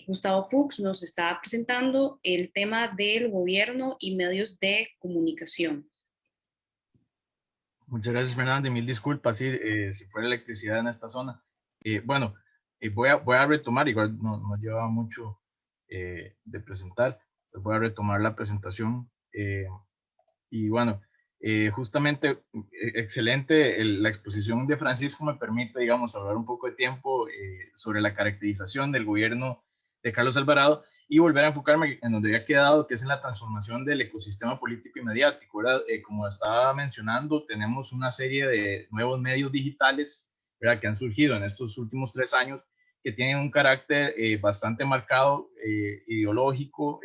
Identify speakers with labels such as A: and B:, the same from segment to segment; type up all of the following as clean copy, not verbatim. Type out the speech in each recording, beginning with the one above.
A: Gustavo Fuchs nos está presentando el tema del gobierno y medios de comunicación.
B: Muchas gracias, Fernando, y mil disculpas, sí, se fue la electricidad en esta zona. Bueno, voy a retomar, igual no llevaba mucho de presentar, pues voy a retomar la presentación. Y bueno, justamente, excelente, la exposición de Francisco me permite, digamos, hablar un poco de tiempo sobre la caracterización del gobierno de Carlos Alvarado y volver a enfocarme en donde había quedado, que es en la transformación del ecosistema político y mediático, ¿verdad? Como estaba mencionando, tenemos una serie de nuevos medios digitales, ¿verdad?, que han surgido en estos últimos 3 años, que tienen un carácter bastante marcado, ideológico,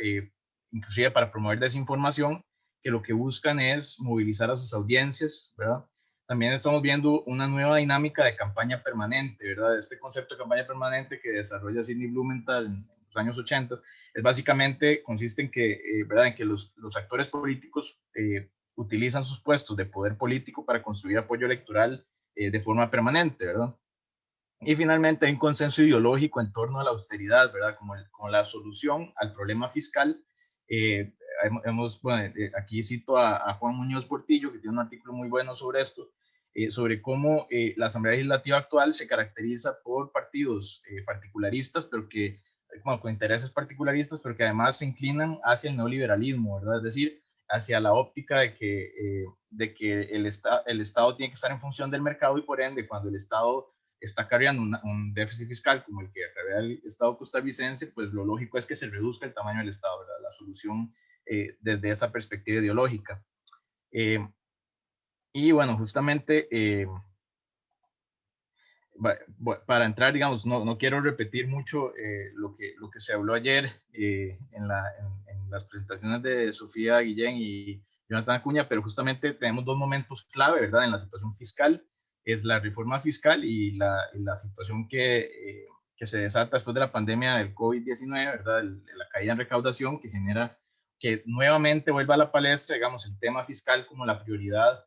B: inclusive para promover desinformación, que lo que buscan es movilizar a sus audiencias, ¿verdad? También estamos viendo una nueva dinámica de campaña permanente, ¿verdad? Este concepto de campaña permanente que desarrolla Sidney Blumenthal en los años 80 es básicamente, consiste en que, ¿verdad?, en que los actores políticos utilizan sus puestos de poder político para construir apoyo electoral de forma permanente, ¿verdad? Y finalmente hay un consenso ideológico en torno a la austeridad, ¿verdad?, como la solución al problema fiscal. Bueno, aquí cito a Juan Muñoz Portillo, que tiene un artículo muy bueno sobre esto, sobre cómo la Asamblea Legislativa actual se caracteriza por partidos particularistas, pero que, bueno, con intereses particularistas, pero que además se inclinan hacia el neoliberalismo, ¿verdad? Es decir, hacia la óptica de que el Estado tiene que estar en función del mercado y por ende, cuando el Estado está cargando un déficit fiscal como el que acarrea el Estado costarricense, pues lo lógico es que se reduzca el tamaño del Estado, ¿verdad? La solución desde esa perspectiva ideológica. Y bueno, justamente para entrar, digamos, no quiero repetir mucho lo que se habló ayer en las presentaciones de Sofía Guillén y Jonathan Acuña, pero justamente tenemos dos momentos clave, ¿verdad?, en la situación fiscal. Es la reforma fiscal y la situación que se desata después de la pandemia del COVID-19, ¿verdad?, la caída en recaudación que genera que nuevamente vuelva a la palestra, digamos, el tema fiscal como la prioridad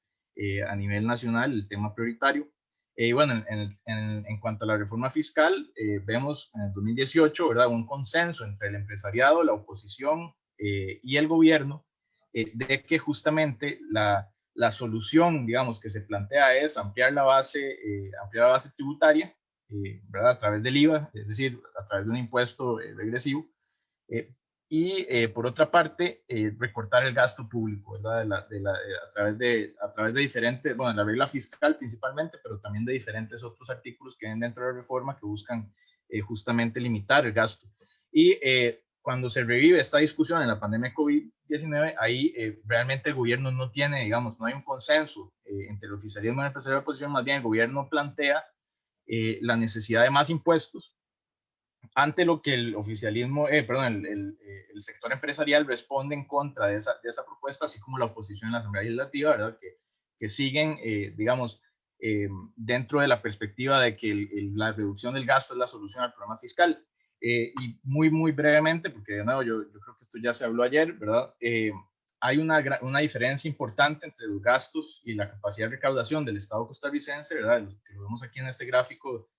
B: a nivel nacional, el tema prioritario. Y bueno, en cuanto a la reforma fiscal, vemos en el 2018, ¿verdad?, un consenso entre el empresariado, la oposición y el gobierno de que justamente la solución, digamos, que se plantea es ampliar la base tributaria, ¿verdad?, a través del IVA, es decir, a través de un impuesto regresivo, eh, y por otra parte, recortar el gasto público, ¿verdad? A través de diferentes, bueno, la regla fiscal principalmente, pero también de diferentes otros artículos que vienen dentro de la reforma que buscan justamente limitar el gasto. Y cuando se revive esta discusión en la pandemia COVID-19, ahí realmente el gobierno no tiene, digamos, no hay un consenso entre el oficialismo y el empresariado de la oposición, más bien el gobierno plantea la necesidad de más impuestos ante lo que el oficialismo, el sector empresarial responde en contra de esa propuesta, así como la oposición en la Asamblea Legislativa, ¿verdad?, que siguen, digamos, dentro de la perspectiva de que la reducción del gasto es la solución al problema fiscal. Y muy brevemente, porque de nuevo yo creo que esto ya se habló ayer, ¿verdad? Hay una diferencia importante entre los gastos y la capacidad de recaudación del Estado costarricense, ¿verdad?, que lo vemos aquí en este gráfico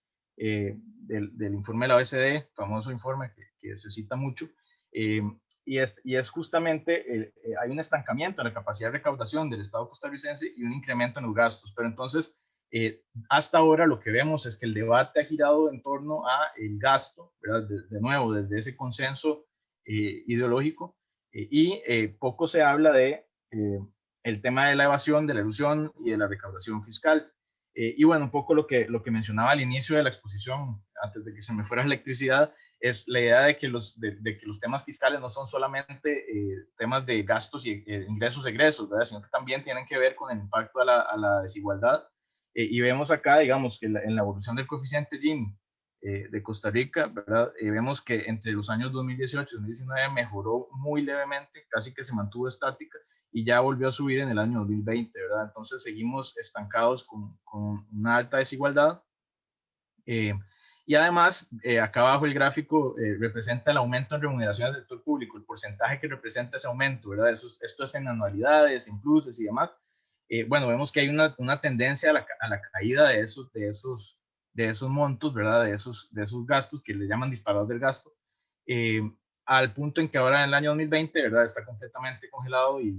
B: del informe de la OECD, famoso informe que se cita mucho, y es justamente, hay un estancamiento en la capacidad de recaudación del Estado costarricense y un incremento en los gastos, pero entonces, hasta ahora lo que vemos es que el debate ha girado en torno a el gasto, ¿verdad? De nuevo, desde ese consenso ideológico, y poco se habla de el tema de la evasión, de la elusión y de la recaudación fiscal. Y bueno, un poco lo que mencionaba al inicio de la exposición, antes de que se me fuera la electricidad, es la idea de que de que los temas fiscales no son solamente temas de gastos y ingresos, egresos, ¿verdad?, sino que también tienen que ver con el impacto a la desigualdad. Y vemos acá, digamos, que en la evolución del coeficiente Gini de Costa Rica, ¿verdad?, vemos que entre los años 2018 y 2019 mejoró muy levemente, casi que se mantuvo estática, y ya volvió a subir en el año 2020, ¿verdad? Entonces seguimos estancados con una alta desigualdad. Y además, acá abajo el gráfico representa el aumento en remuneraciones del sector público, el porcentaje que representa ese aumento, ¿verdad? Esto es en anualidades, en pluses y demás. Bueno, vemos que hay una tendencia a la caída de de esos montos, ¿verdad? De esos gastos que le llaman disparados del gasto, al punto en que ahora en el año 2020, ¿verdad? Está completamente congelado y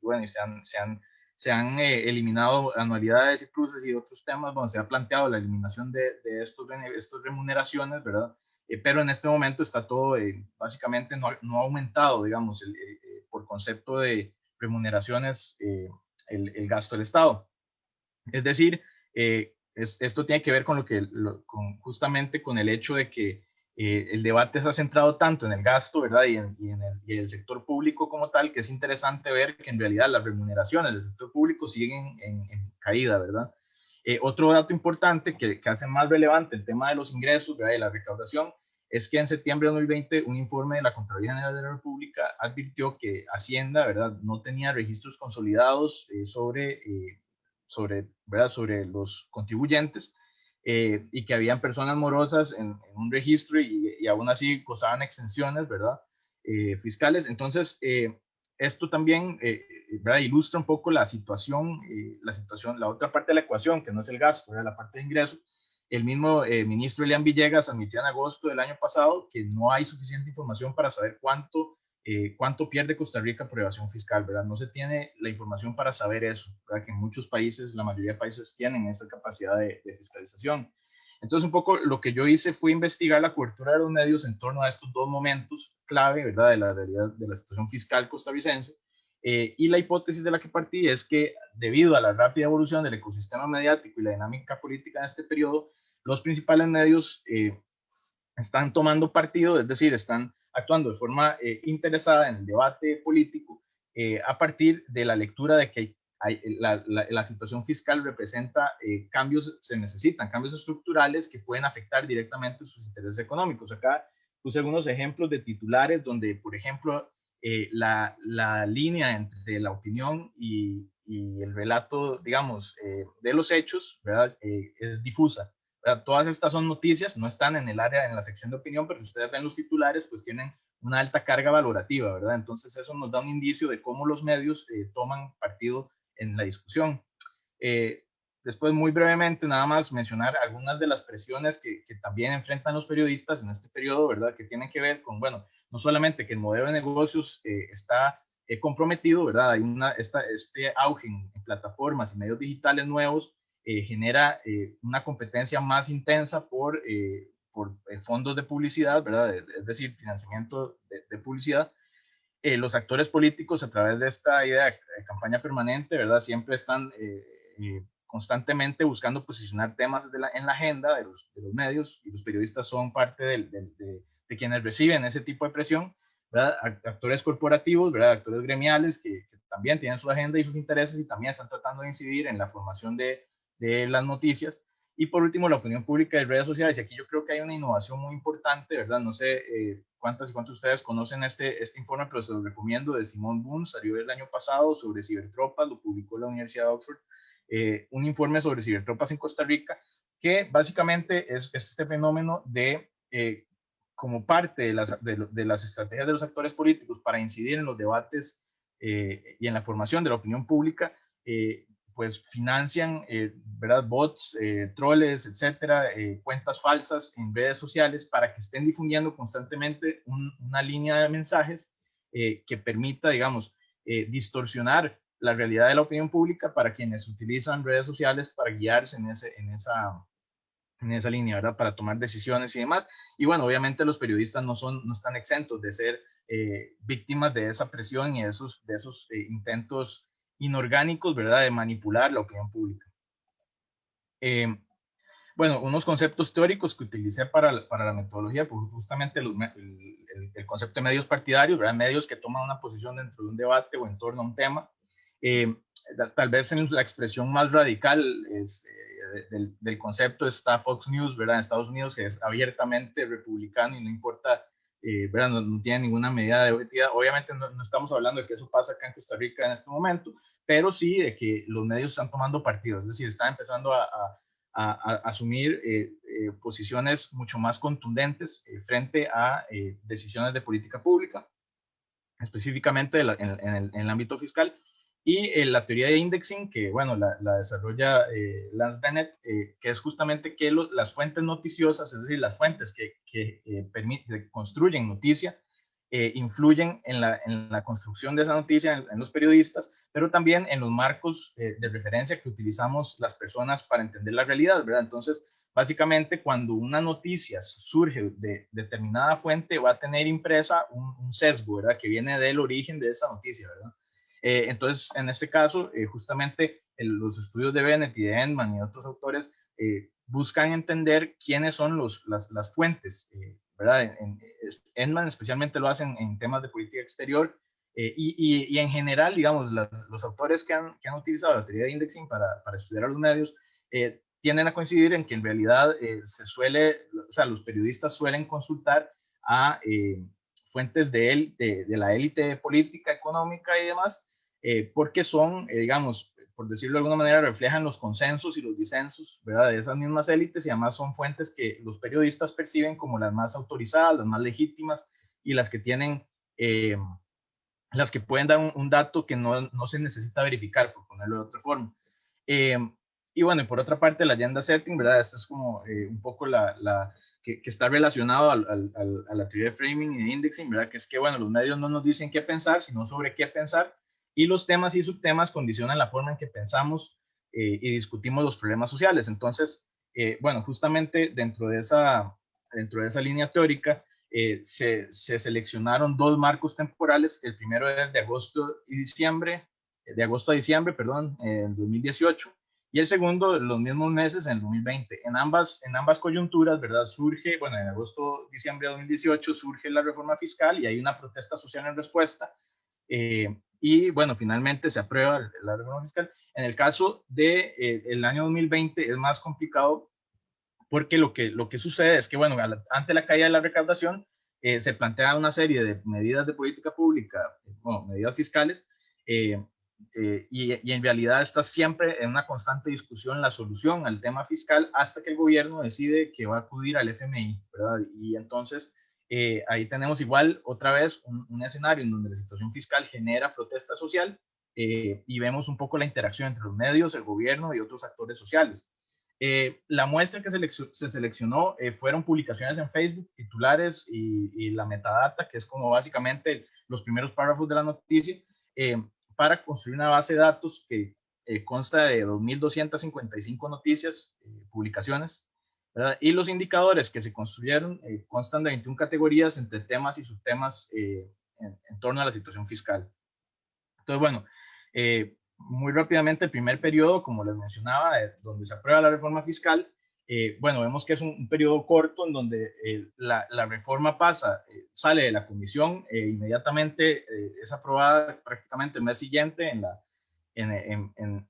B: bueno, y se han eliminado anualidades y cruces y otros temas donde se ha planteado la eliminación de estos remuneraciones, ¿verdad? Pero en este momento está todo, básicamente no ha aumentado, digamos, por concepto de remuneraciones, el gasto del Estado. Es decir, esto tiene que ver con justamente con el hecho de que el debate se ha centrado tanto en el gasto, ¿verdad? Y en el sector público como tal, que es interesante ver que en realidad las remuneraciones del sector público siguen en caída, ¿verdad? Otro dato importante que hace más relevante el tema de los ingresos, ¿verdad? Y la recaudación, es que en septiembre de 2020 un informe de la Contraloría General de la República advirtió que Hacienda, ¿verdad?, no tenía registros consolidados ¿verdad?, sobre los contribuyentes, y que habían personas morosas en un registro y aún así gozaban exenciones, ¿verdad?, fiscales. Entonces, esto también, ¿verdad?, ilustra un poco la otra parte de la ecuación, que no es el gasto, ¿verdad?, la parte de ingresos. El mismo ministro Elian Villegas admitió en agosto del año pasado que no hay suficiente información para saber cuánto pierde Costa Rica por evasión fiscal, ¿verdad? No se tiene la información para saber eso, ¿verdad? Que en muchos países, la mayoría de países tienen esa capacidad de fiscalización. Entonces, un poco lo que yo hice fue investigar la cobertura de los medios en torno a estos dos momentos clave, ¿verdad?, de la realidad de la situación fiscal costarricense. Y la hipótesis de la que partí es que debido a la rápida evolución del ecosistema mediático y la dinámica política en este periodo, los principales medios están tomando partido, es decir, están actuando de forma interesada en el debate político, a partir de la lectura de que la situación fiscal representa cambios, se necesitan cambios estructurales que pueden afectar directamente sus intereses económicos. Acá puse algunos ejemplos de titulares donde, por ejemplo, la línea entre la opinión y el relato, digamos, de los hechos, ¿verdad?, es difusa. Todas estas son noticias, no están en el área, en la sección de opinión, pero si ustedes ven los titulares, pues tienen una alta carga valorativa, ¿verdad? Entonces eso nos da un indicio de cómo los medios toman partido en la discusión. Eh, Después, muy brevemente, nada más mencionar algunas de las presiones que también enfrentan los periodistas en este periodo, ¿verdad? Que tienen que ver con, bueno, no solamente que el modelo de negocios está comprometido, ¿verdad? Hay este auge en plataformas y medios digitales nuevos, genera una competencia más intensa por fondos de publicidad, ¿verdad? Es decir, financiamiento de publicidad. Los actores políticos, a través de esta idea de campaña permanente, ¿verdad?, siempre están constantemente buscando posicionar temas en la agenda de los medios, y los periodistas son parte de quienes reciben ese tipo de presión, ¿verdad? Actores corporativos, ¿verdad?, actores gremiales que también tienen su agenda y sus intereses y también están tratando de incidir en la formación de las noticias. Y por último, la opinión pública de redes sociales. Y aquí yo creo que hay una innovación muy importante, ¿verdad? No sé cuántas y cuántos de ustedes conocen este informe, pero se lo recomiendo, de Simón Bunz, salió el año pasado, sobre cibertropas, lo publicó la Universidad de Oxford, un informe sobre cibertropas en Costa Rica, que básicamente es este fenómeno como parte de las estrategias de los actores políticos para incidir en los debates y en la formación de la opinión pública, pues financian, ¿verdad?, bots, troles, etcétera, cuentas falsas en redes sociales para que estén difundiendo constantemente una línea de mensajes que permita, digamos, distorsionar la realidad de la opinión pública para quienes utilizan redes sociales para guiarse en esa línea, ¿verdad?, para tomar decisiones y demás. Y bueno, obviamente los periodistas no están exentos de ser víctimas de esa presión y de esos intentos inorgánicos, ¿verdad?, de manipular la opinión pública. Bueno, unos conceptos teóricos que utilicé para la metodología, pues justamente el concepto de medios partidarios, ¿verdad?, medios que toman una posición dentro de un debate o en torno a un tema. Tal vez en la expresión más radical del concepto está Fox News, ¿verdad?, en Estados Unidos, que es abiertamente republicano y no importa, ¿verdad?, no tiene ninguna medida de objetividad. Obviamente no estamos hablando de que eso pasa acá en Costa Rica en este momento, pero sí de que los medios están tomando partido, es decir, están empezando a asumir posiciones mucho más contundentes frente a decisiones de política pública, específicamente en el ámbito fiscal. Y la teoría de indexing, que bueno, la desarrolla Lance Bennett, que es justamente que las fuentes noticiosas, es decir, las fuentes que construyen noticia, influyen en la construcción de esa noticia en los periodistas, pero también en los marcos de referencia que utilizamos las personas para entender la realidad, ¿verdad? Entonces, básicamente, cuando una noticia surge de determinada fuente, va a tener impresa un sesgo, ¿verdad? Que viene del origen de esa noticia, ¿verdad? Entonces, en este caso, justamente los estudios de Bennett y de Endman y otros autores buscan entender quiénes son las fuentes, ¿verdad? Endman especialmente lo hacen en temas de política exterior y en general, digamos, los autores que han utilizado la teoría de indexing para estudiar a los medios tienden a coincidir en que en realidad o sea, los periodistas suelen consultar a fuentes de la élite política, económica y demás, porque son, digamos, por decirlo de alguna manera, reflejan los consensos y los disensos, ¿verdad? De esas mismas élites y además son fuentes que los periodistas perciben como las más autorizadas, las más legítimas y las que tienen, las que pueden dar un dato que no se necesita verificar, por ponerlo de otra forma. Eh, y bueno, y por otra parte, la agenda setting, ¿verdad? Esta es como un poco que está relacionado a la teoría de framing y de indexing, ¿verdad? Que es que, bueno, los medios no nos dicen qué pensar, sino sobre qué pensar, y los temas y subtemas condicionan la forma en que pensamos y discutimos los problemas sociales. Entonces, bueno, justamente dentro de esa línea teórica, se seleccionaron dos marcos temporales. El primero es de agosto a diciembre, perdón, en 2018, y el segundo, los mismos meses, en el 2020. En ambas coyunturas, ¿verdad? Surge, bueno, en agosto, diciembre de 2018 surge la reforma fiscal y hay una protesta social en respuesta. Y bueno, finalmente se aprueba la reforma fiscal. En el caso del el año 2020 es más complicado porque lo que sucede es que, bueno, ante la caída de la recaudación, se plantea una serie de medidas de política pública, bueno, medidas fiscales, eh, y en realidad está siempre en una constante discusión la solución al tema fiscal hasta que el gobierno decide que va a acudir al FMI, ¿verdad? Y entonces ahí tenemos igual otra vez un escenario en donde la situación fiscal genera protesta social y vemos un poco la interacción entre los medios, el gobierno y otros actores sociales. La muestra que se seleccionó fueron publicaciones en Facebook, titulares y la metadata, que es como básicamente los primeros párrafos de la noticia, eh, para construir una base de datos que consta de 2.255 noticias, publicaciones, ¿verdad? Y los indicadores que se construyeron constan de 21 categorías entre temas y subtemas en torno a la situación fiscal. Entonces, bueno, muy rápidamente el primer periodo, como les mencionaba, donde se aprueba la reforma fiscal, bueno, vemos que es un periodo corto en donde la reforma sale de la comisión, inmediatamente es aprobada prácticamente el mes siguiente en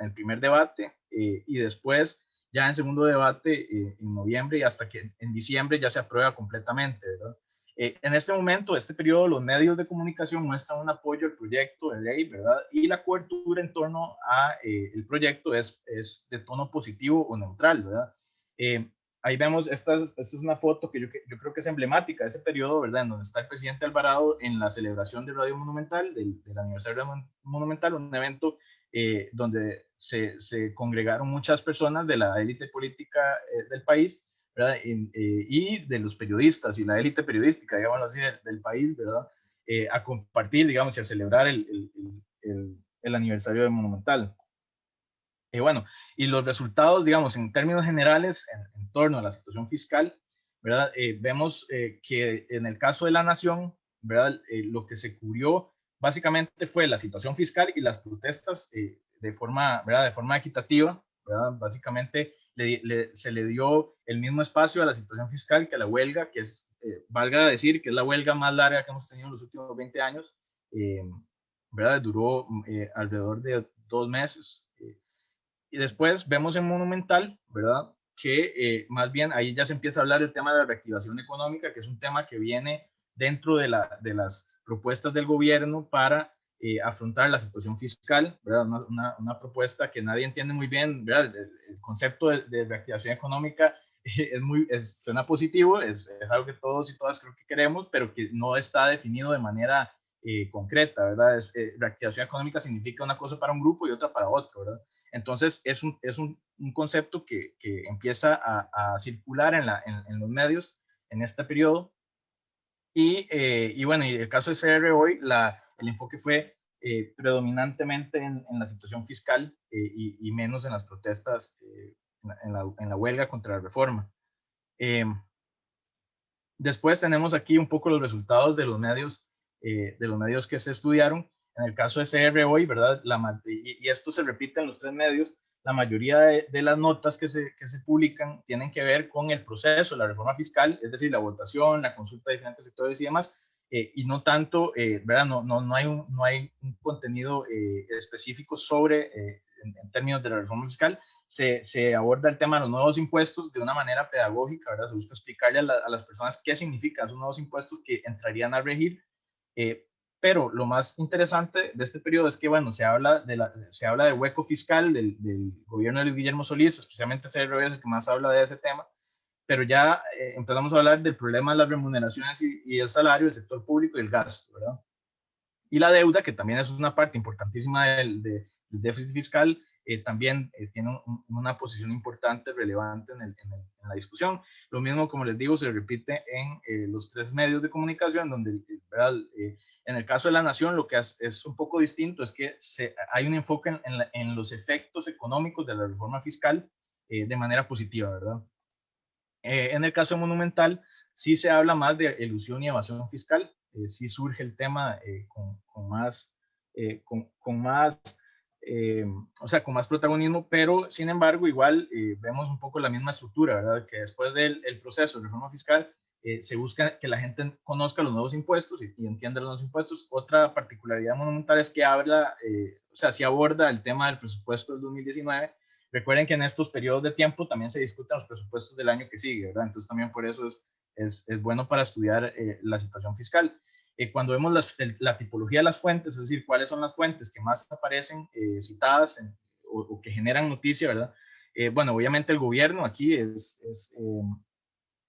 B: el primer debate y después ya en segundo debate en noviembre y hasta que en diciembre ya se aprueba completamente, ¿verdad? En este momento, este periodo, los medios de comunicación muestran un apoyo al proyecto de ley, ¿verdad? Y la cobertura en torno a el proyecto es de tono positivo o neutral, ¿verdad? Eh, Ahí vemos, esta es una foto que yo creo que es emblemática de ese periodo, ¿verdad? En donde está el presidente Alvarado en la celebración de Radio Monumental, del aniversario de Monumental, un evento donde se congregaron muchas personas de la élite política del país, ¿verdad? Y de los periodistas y la élite periodística, digámoslo así, del país, ¿verdad? A compartir, digamos, y a celebrar el aniversario de Monumental. Bueno, y los resultados, digamos, en términos generales, en torno a la situación fiscal, ¿verdad? Vemos que en el caso de la Nación, ¿verdad? Lo que se cubrió básicamente fue la situación fiscal y las protestas ¿verdad? De forma equitativa, ¿verdad? Básicamente se le dio el mismo espacio a la situación fiscal que a la huelga, que es, valga decir, que es la huelga más larga que hemos tenido en los últimos 20 años, eh, ¿verdad? Duró alrededor de 2 meses. Y después vemos en Monumental, ¿verdad? Que más bien ahí ya se empieza a hablar del tema de la reactivación económica, que es un tema que viene dentro de las propuestas del gobierno para afrontar la situación fiscal, ¿verdad? Una propuesta que nadie entiende muy bien, ¿verdad? El concepto de reactivación económica suena positivo, es algo que todos y todas creo que queremos, pero que no está definido de manera concreta, ¿verdad? Reactivación económica significa una cosa para un grupo y otra para otro, ¿verdad? Entonces, es un concepto que empieza a circular en los medios en este periodo. Y bueno, y el caso de CR hoy, el enfoque fue predominantemente en la situación fiscal y menos en las protestas, en la huelga contra la reforma. Después tenemos aquí un poco los resultados de los medios que se estudiaron. En el caso de CR hoy, ¿verdad? Y esto se repite en los tres medios. La mayoría de las notas que se publican tienen que ver con el proceso de la reforma fiscal, es decir, la votación, la consulta de diferentes sectores y demás, y no tanto, ¿verdad? No hay un contenido específico sobre, en términos de la reforma fiscal. Se aborda el tema de los nuevos impuestos de una manera pedagógica, ¿verdad? Se busca explicarle a las personas qué significan esos nuevos impuestos que entrarían a regir. Pero lo más interesante de este periodo es que, bueno, se habla de hueco fiscal del gobierno de Guillermo Solís, especialmente CRB es el que más habla de ese tema, pero ya empezamos a hablar del problema de las remuneraciones y el salario, del sector público y el gasto, ¿verdad? Y la deuda, que también es una parte importantísima del déficit fiscal, también tiene una posición importante, relevante en la discusión. Lo mismo, como les digo, se repite en los tres medios de comunicación, donde, ¿verdad? En el caso de La Nación, lo que es un poco distinto es que hay un enfoque en los efectos económicos de la reforma fiscal de manera positiva, ¿verdad? En el caso de Monumental, sí se habla más de elusión y evasión fiscal, sí surge el tema con más, con más o sea, con más protagonismo, pero sin embargo, igual vemos un poco la misma estructura, ¿verdad? Que después del proceso de reforma fiscal se busca que la gente conozca los nuevos impuestos y entienda los nuevos impuestos. Otra particularidad monumental es que habla, o sea, sí aborda el tema del presupuesto del 2019. Recuerden que en estos periodos de tiempo también se discuten los presupuestos del año que sigue, ¿verdad? Entonces también por eso es bueno para estudiar la situación fiscal. Cuando vemos la tipología de las fuentes, es decir, cuáles son las fuentes que más aparecen citadas o que generan noticia, ¿verdad? Bueno, obviamente el gobierno aquí es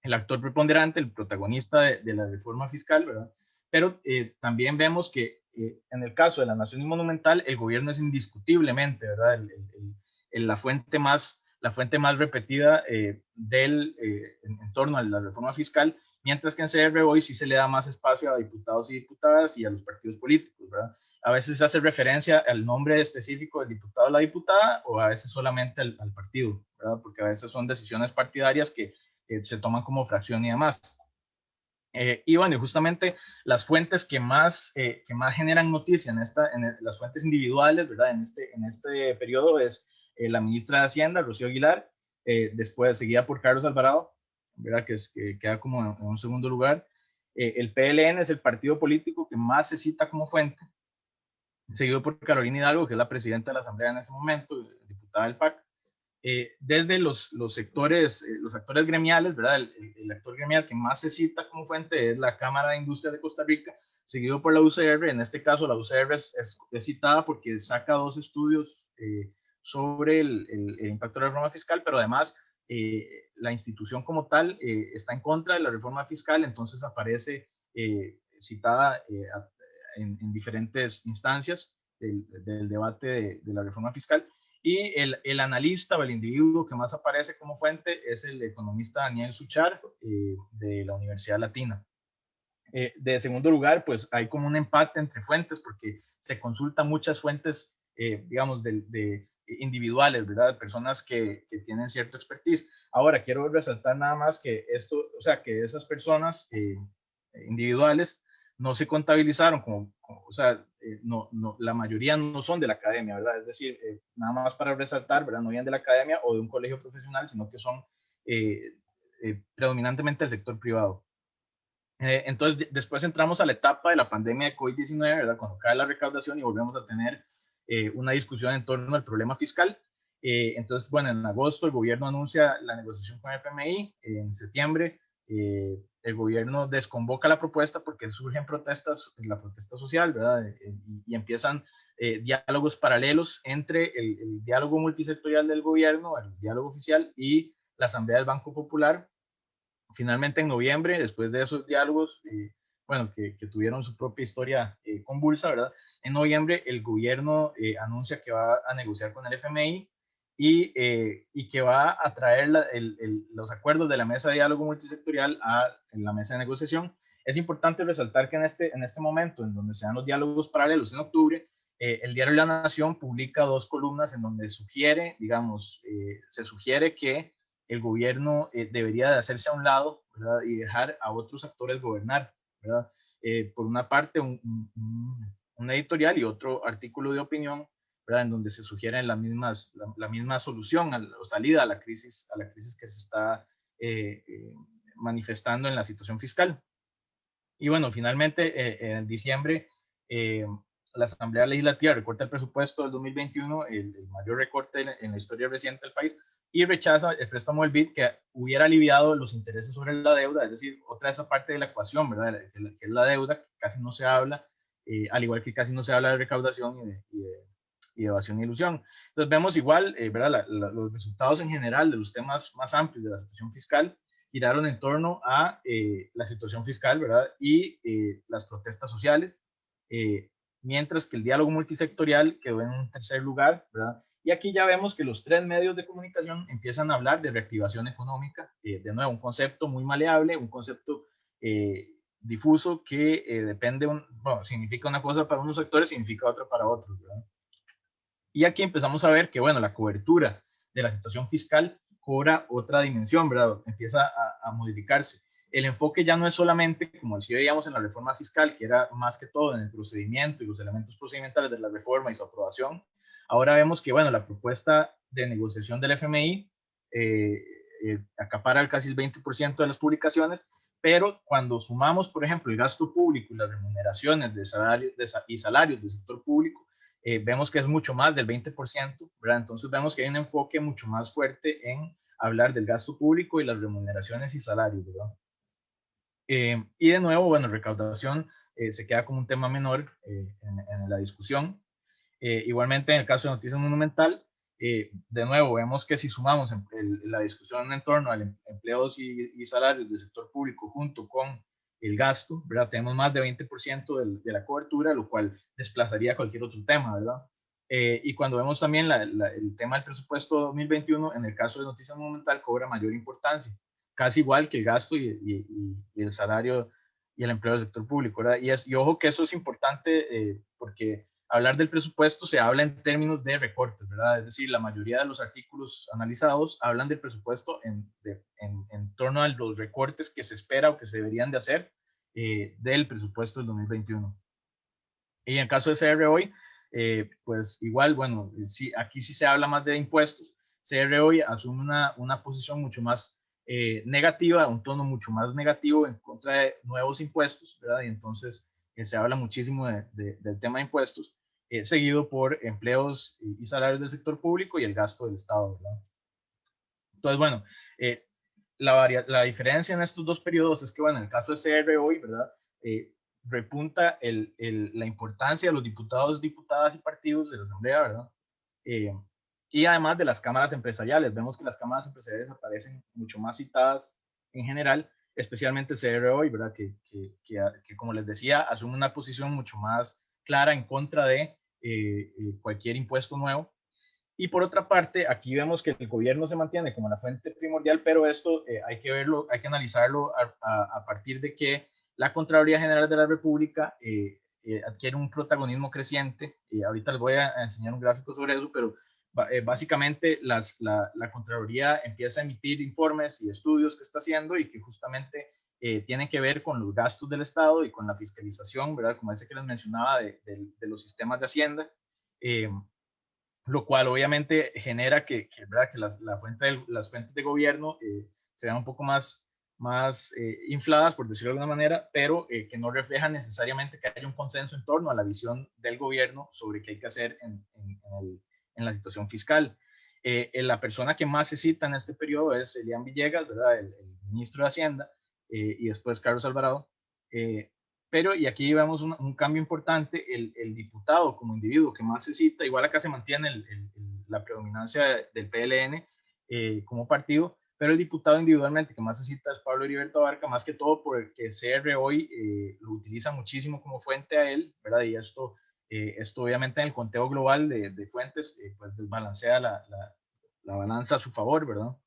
B: el actor preponderante, el protagonista de la reforma fiscal, ¿verdad? Pero también vemos que en el caso de La Nación y Monumental, el gobierno es indiscutiblemente, ¿verdad? La fuente más repetida en torno a la reforma fiscal, mientras que en CR hoy sí se le da más espacio a diputados y diputadas y a los partidos políticos, ¿verdad? A veces se hace referencia al nombre específico del diputado o la diputada, o a veces solamente al partido, ¿verdad? Porque a veces son decisiones partidarias que se toman como fracción y demás. Y bueno, justamente las fuentes que más generan noticia las fuentes individuales, ¿verdad? En este periodo es la ministra de Hacienda, Rocío Aguilar, después seguida por Carlos Alvarado, ¿verdad? Que queda como en un segundo lugar. El PLN es el partido político que más se cita como fuente, seguido por Carolina Hidalgo, que es la presidenta de la Asamblea en ese momento, diputada del PAC. Desde los sectores, los actores gremiales, ¿verdad? El actor gremial que más se cita como fuente es la Cámara de Industria de Costa Rica, seguido por la UCR. En este caso, la UCR es citada porque saca dos estudios sobre el impacto de la reforma fiscal, pero además la institución como tal está en contra de la reforma fiscal, entonces aparece citada en diferentes instancias del debate de la reforma fiscal. Y el analista o el individuo que más aparece como fuente es el economista Daniel Suchar de la Universidad Latina. De segundo lugar, pues hay como un empate entre fuentes porque se consultan muchas fuentes, digamos, de individuales, ¿verdad? De personas que tienen cierto expertise. Ahora, quiero resaltar nada más que esto, o sea, que esas personas individuales no se contabilizaron o sea, la mayoría no son de la academia, ¿verdad? Es decir, nada más para resaltar, ¿verdad? No vienen de la academia o de un colegio profesional, sino que son predominantemente del sector privado. Entonces, después entramos a la etapa de la pandemia de COVID-19, ¿verdad? Cuando cae la recaudación y volvemos a tener una discusión en torno al problema fiscal. Entonces, bueno, en agosto el gobierno anuncia la negociación con el FMI, en septiembre el gobierno desconvoca la propuesta porque surgen protestas, la protesta social, ¿verdad? Y empiezan diálogos paralelos entre el diálogo multisectorial del gobierno, el diálogo oficial y la Asamblea del Banco Popular. Finalmente, en noviembre, después de esos diálogos bueno, que tuvieron su propia historia convulsa, ¿verdad? En noviembre el gobierno anuncia que va a negociar con el FMI y que va a traer los acuerdos de la mesa de diálogo multisectorial a la mesa de negociación. Es importante resaltar que en este momento, en donde se dan los diálogos paralelos en octubre, el diario La Nación publica 2 columnas en donde sugiere, digamos, se sugiere que el gobierno debería de hacerse a un lado, ¿verdad? Y dejar a otros actores gobernar, ¿verdad? Por una parte, un editorial y otro artículo de opinión, ¿verdad? En donde se sugieren la misma solución o salida a la crisis que se está manifestando en la situación fiscal. Y bueno, finalmente, en diciembre, la Asamblea Legislativa recorta el presupuesto del 2021, el mayor recorte en la historia reciente del país, y rechaza el préstamo del BID que hubiera aliviado los intereses sobre la deuda, es decir, otra de esa parte de la ecuación, ¿verdad? Que es la deuda, que casi no se habla, al igual que casi no se habla de recaudación y de evasión y ilusión. Entonces vemos igual, ¿verdad? Los resultados en general de los temas más amplios de la situación fiscal giraron en torno a la situación fiscal, ¿verdad? Y las protestas sociales, mientras que el diálogo multisectorial quedó en un tercer lugar, ¿verdad? Y aquí ya vemos que los 3 medios de comunicación empiezan a hablar de reactivación económica, de nuevo, un concepto muy maleable, un concepto difuso que depende, bueno, significa una cosa para unos sectores, significa otra para otros, ¿verdad? Y aquí empezamos a ver que, bueno, la cobertura de la situación fiscal cobra otra dimensión, ¿verdad? Empieza a modificarse. El enfoque ya no es solamente, como decía, veíamos en la reforma fiscal, que era más que todo en el procedimiento y los elementos procedimentales de la reforma y su aprobación. Ahora vemos que, bueno, la propuesta de negociación del FMI acapara casi el 20% de las publicaciones, pero cuando sumamos, por ejemplo, el gasto público y las remuneraciones y salarios del sector público, vemos que es mucho más del 20%, ¿verdad? Entonces vemos que hay un enfoque mucho más fuerte en hablar del gasto público y las remuneraciones y salarios, ¿verdad? Y de nuevo, bueno, recaudación se queda como un tema menor en la discusión. Igualmente, en el caso de Noticias Monumental, de nuevo, vemos que si sumamos la discusión en torno al empleos y salarios del sector público junto con el gasto, ¿verdad? Tenemos más de 20% de la cobertura, lo cual desplazaría cualquier otro tema, ¿verdad? Y cuando vemos también el tema del presupuesto 2021, en el caso de Noticias Monumental, cobra mayor importancia, casi igual que el gasto y el salario y el empleo del sector público, ¿verdad? Y ojo que eso es importante porque hablar del presupuesto se habla en términos de recortes, ¿verdad? Es decir, la mayoría de los artículos analizados hablan del presupuesto en torno a los recortes que se espera o que se deberían de hacer del presupuesto del 2021. Y en el caso de CR hoy, pues igual, bueno, sí, aquí sí se habla más de impuestos. CR hoy asume una posición mucho más negativa, un tono mucho más negativo en contra de nuevos impuestos, ¿verdad? Y entonces se habla muchísimo del tema de impuestos, seguido por empleos y salarios del sector público y el gasto del Estado, ¿verdad? Entonces, bueno, la diferencia en estos dos periodos es que, bueno, en el caso de CR hoy, ¿verdad? Repunta la importancia de los diputados, diputadas y partidos de la Asamblea, ¿verdad? Y además de las cámaras empresariales. Vemos que las cámaras empresariales aparecen mucho más citadas en general, especialmente el CR hoy, ¿verdad? Que como les decía, asume una posición mucho más clara en contra de cualquier impuesto nuevo. Y por otra parte, aquí vemos que el gobierno se mantiene como la fuente primordial, pero esto hay que verlo, hay que analizarlo a partir de que la Contraloría General de la República adquiere un protagonismo creciente. Ahorita les voy a enseñar un gráfico sobre eso, pero básicamente la Contraloría empieza a emitir informes y estudios que está haciendo y que justamente tienen que ver con los gastos del Estado y con la fiscalización, ¿verdad? Como ese que les mencionaba de los sistemas de Hacienda. Lo cual obviamente genera ¿verdad? Que las fuentes de gobierno se vean un poco más infladas, por decirlo de alguna manera, pero que no reflejan necesariamente que haya un consenso en torno a la visión del gobierno sobre qué hay que hacer en la situación fiscal. La persona que más se cita en este periodo es Elian Villegas, ¿verdad? El ministro de Hacienda, y después Carlos Alvarado. Pero, y aquí vemos un cambio importante, el diputado como individuo que más se cita, igual acá se mantiene la predominancia del PLN como partido, pero el diputado individualmente que más se cita es Pablo Heriberto Abarca, más que todo porque CR hoy lo utiliza muchísimo como fuente a él, ¿verdad? Y esto obviamente en el conteo global de fuentes, pues desbalancea la balanza a su favor, ¿verdad?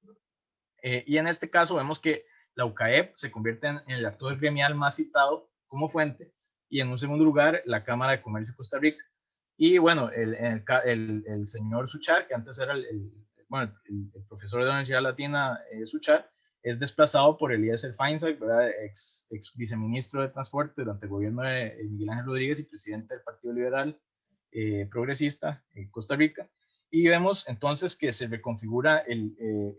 B: Y en este caso vemos que la UCAEP se convierte en el actor gremial más citado como fuente, y en un segundo lugar la Cámara de Comercio de Costa Rica. Y bueno, el señor Suchar, que antes era el profesor de la Universidad Latina, Suchar, es desplazado por Eliezer Feinsack, ¿verdad? Ex viceministro de Transporte durante el gobierno de Miguel Ángel Rodríguez y presidente del Partido Liberal Progresista en Costa Rica. Y vemos entonces que se reconfigura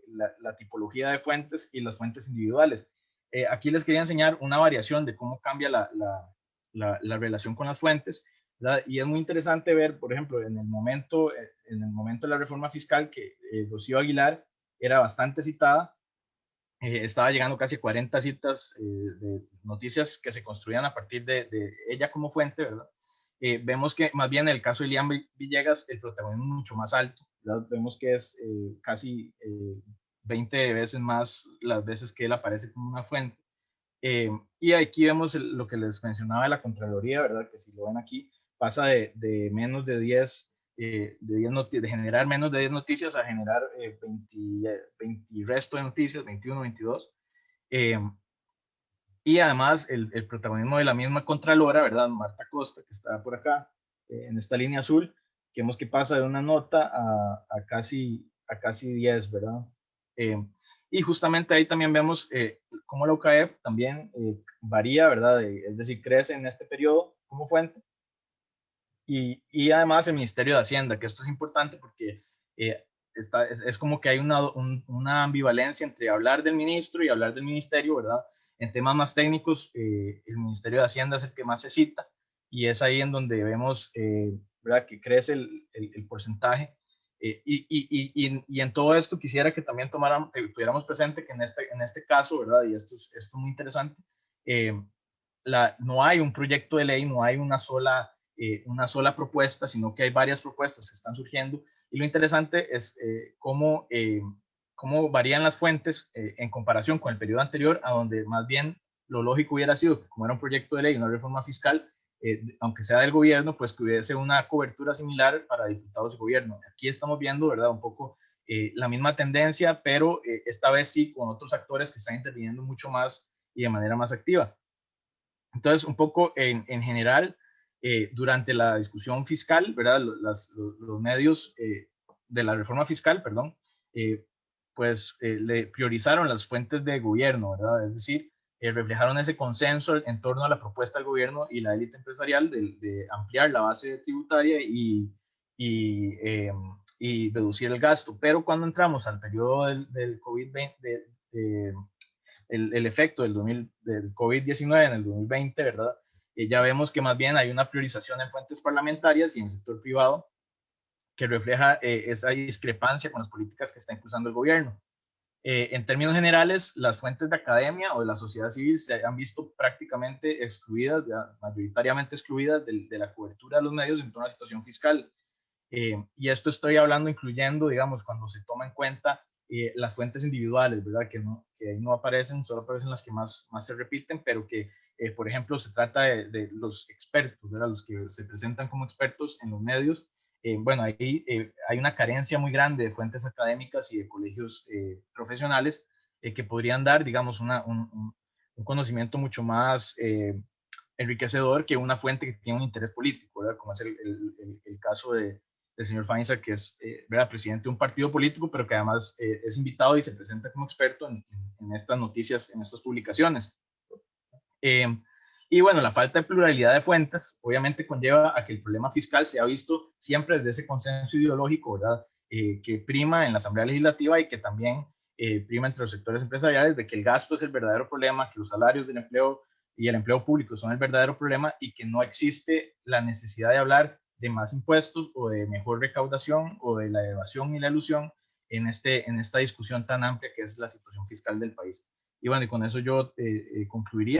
B: la tipología de fuentes y las fuentes individuales. Aquí les quería enseñar una variación de cómo cambia la relación con las fuentes, ¿verdad? Y es muy interesante ver, por ejemplo, en el momento de la reforma fiscal, que Rocío Aguilar era bastante citada, estaba llegando casi a 40 citas de noticias que se construían a partir de ella como fuente, ¿verdad? Vemos que más bien en el caso de Elian Villegas el protagonismo es mucho más alto, ¿verdad? Vemos que es casi 20 veces más las veces que él aparece como una fuente. Y aquí vemos lo que les mencionaba de la Contraloría, ¿verdad? Que si lo ven aquí, pasa de menos de 10, de generar menos de 10 noticias a generar 20 resto de noticias, 21, 22. Eh, y además el protagonismo de la misma Contralora, ¿verdad? Marta Costa, que está por acá, en esta línea azul, que vemos que pasa de una nota a casi 10, ¿verdad? Y justamente ahí también vemos cómo la UCAEP también varía, ¿verdad? Es decir, crece en este periodo como fuente. Y además el Ministerio de Hacienda, que esto es importante porque es como que hay una ambivalencia entre hablar del ministro y hablar del ministerio, ¿verdad? En temas más técnicos, el Ministerio de Hacienda es el que más se cita, y es ahí en donde vemos, ¿verdad?, que crece el porcentaje. Y en todo esto quisiera que también tuviéramos presente que en este caso, ¿verdad? Y esto es muy interesante, eh, no hay un proyecto de ley, no hay una sola propuesta, sino que hay varias propuestas que están surgiendo. Y lo interesante es cómo varían las fuentes en comparación con el periodo anterior, a donde más bien lo lógico hubiera sido que, como era un proyecto de ley, una reforma fiscal, aunque sea del gobierno, pues que hubiese una cobertura similar para diputados y gobierno. Aquí estamos viendo, ¿verdad?, un poco la misma tendencia, pero esta vez sí con otros actores que están interviniendo mucho más y de manera más activa. Entonces, un poco en general, durante la discusión fiscal, ¿verdad? Los medios de la reforma fiscal, perdón, pues le priorizaron las fuentes de gobierno, ¿verdad? Es decir, reflejaron ese consenso en torno a la propuesta del gobierno y la élite empresarial de ampliar la base tributaria y reducir el gasto. Pero cuando entramos al periodo del COVID-20, el efecto del COVID-19 en el 2020, ¿verdad? Ya vemos que más bien hay una priorización en fuentes parlamentarias y en el sector privado que refleja esa discrepancia con las políticas que está impulsando el gobierno. En términos generales, las fuentes de academia o de la sociedad civil se han visto prácticamente excluidas, mayoritariamente excluidas de la cobertura de los medios en torno a la situación fiscal. Y esto estoy hablando incluyendo, digamos, cuando se toma en cuenta las fuentes individuales, ¿verdad? Que ahí no aparecen, solo aparecen las que más se repiten, pero que, por ejemplo, se trata de los expertos, ¿verdad? Los que se presentan como expertos en los medios. Bueno, ahí hay una carencia muy grande de fuentes académicas y de colegios profesionales que podrían dar, digamos, un conocimiento mucho más enriquecedor que una fuente que tiene un interés político, ¿verdad? Como es el caso del señor Feinsack, que es ¿verdad?, presidente de un partido político, pero que además es invitado y se presenta como experto en estas noticias, en estas publicaciones. Y bueno, la falta de pluralidad de fuentes obviamente conlleva a que el problema fiscal se ha visto siempre desde ese consenso ideológico, ¿verdad?, que prima en la Asamblea Legislativa y que también prima entre los sectores empresariales, de que el gasto es el verdadero problema, que los salarios del empleo y el empleo público son el verdadero problema, y que no existe la necesidad de hablar de más impuestos o de mejor recaudación o de la evasión y la elusión en esta discusión tan amplia que es la situación fiscal del país. Y bueno, y con eso yo concluiría.